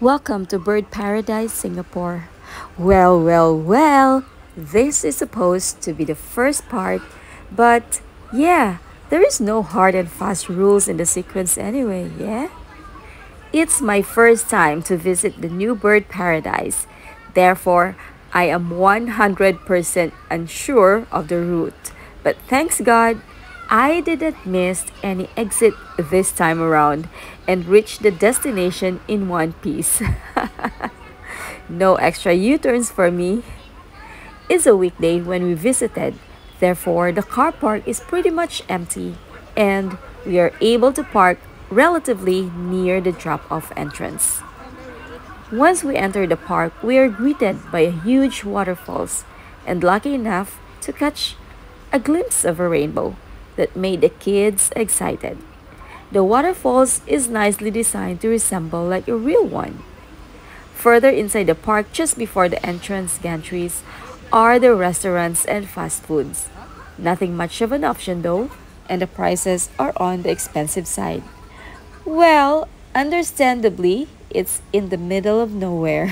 Welcome to Bird Paradise, Singapore. Well, this is supposed to be the first part, but yeah, there is no hard and fast rules in the sequence anyway, yeah? It's my first time to visit the new bird paradise. Therefore, I am 100% unsure of the route. But thanks God, I didn't miss any exit this time around and reached the destination in one piece. No extra U-turns for me. It's a weekday when we visited, therefore, the car park is pretty much empty, and we are able to park relatively near the drop off entrance. Once we enter the park, we are greeted by a huge waterfalls, and lucky enough to catch a glimpse of a rainbow that made the kids excited. The waterfalls is nicely designed to resemble like a real one. Further inside the park, just before the entrance gantries, are the restaurants and fast foods. Nothing much of an option though, and the prices are on the expensive side. Well, understandably, it's in the middle of nowhere.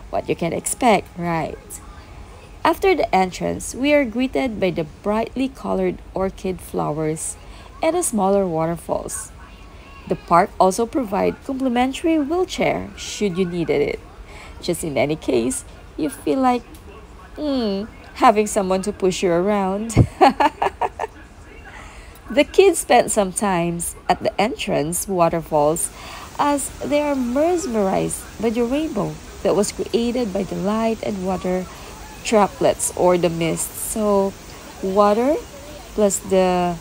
What you can expect, right? After the entrance, we are greeted by the brightly colored orchid flowers and the smaller waterfalls. The park also provides complimentary wheelchair should you needed it. Just in any case, you feel like having someone to push you around. The kids spent some times at the entrance waterfalls as they are mesmerized by the rainbow that was created by the light and water droplets or the mist. So water plus the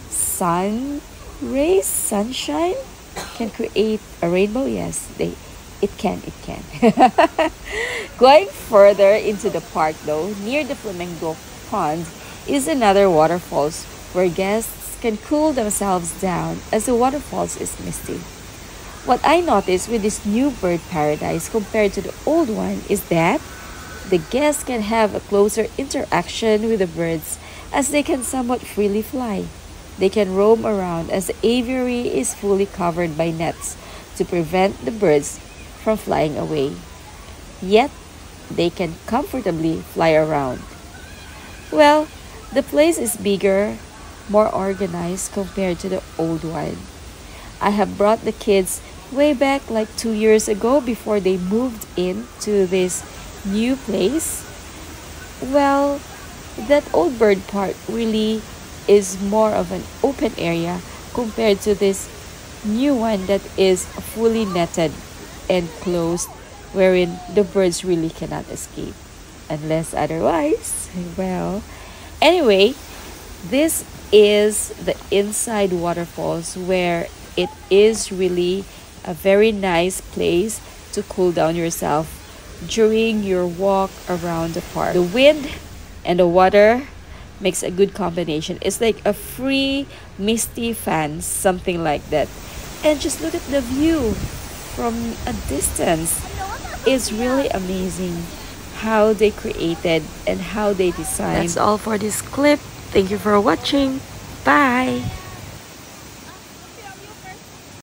sun rays, sunshine can create a rainbow. Yes, it can. Going further into the park though, near the Flamingo Pond is another waterfalls where guests can cool themselves down as the waterfalls is misty. What I noticed with this new bird paradise compared to the old one is that the guests can have a closer interaction with the birds as they can somewhat freely fly. They can roam around as the aviary is fully covered by nets to prevent the birds from flying away. Yet, they can comfortably fly around. Well, the place is bigger, more organized compared to the old one. I have brought the kids way back like 2 years ago before they moved into this new place. Well, that old bird park really is more of an open area compared to this new one that is fully netted and closed, wherein the birds really cannot escape unless otherwise. Well, anyway, this is the inside waterfalls where it is really a very nice place to cool down yourself during your walk around the park. The wind and the water makes a good combination. It's like a free misty fan, something like that. And just look at the view from a distance. It's really amazing how they created and how they designed. That's all for this clip. Thank you for watching. Bye.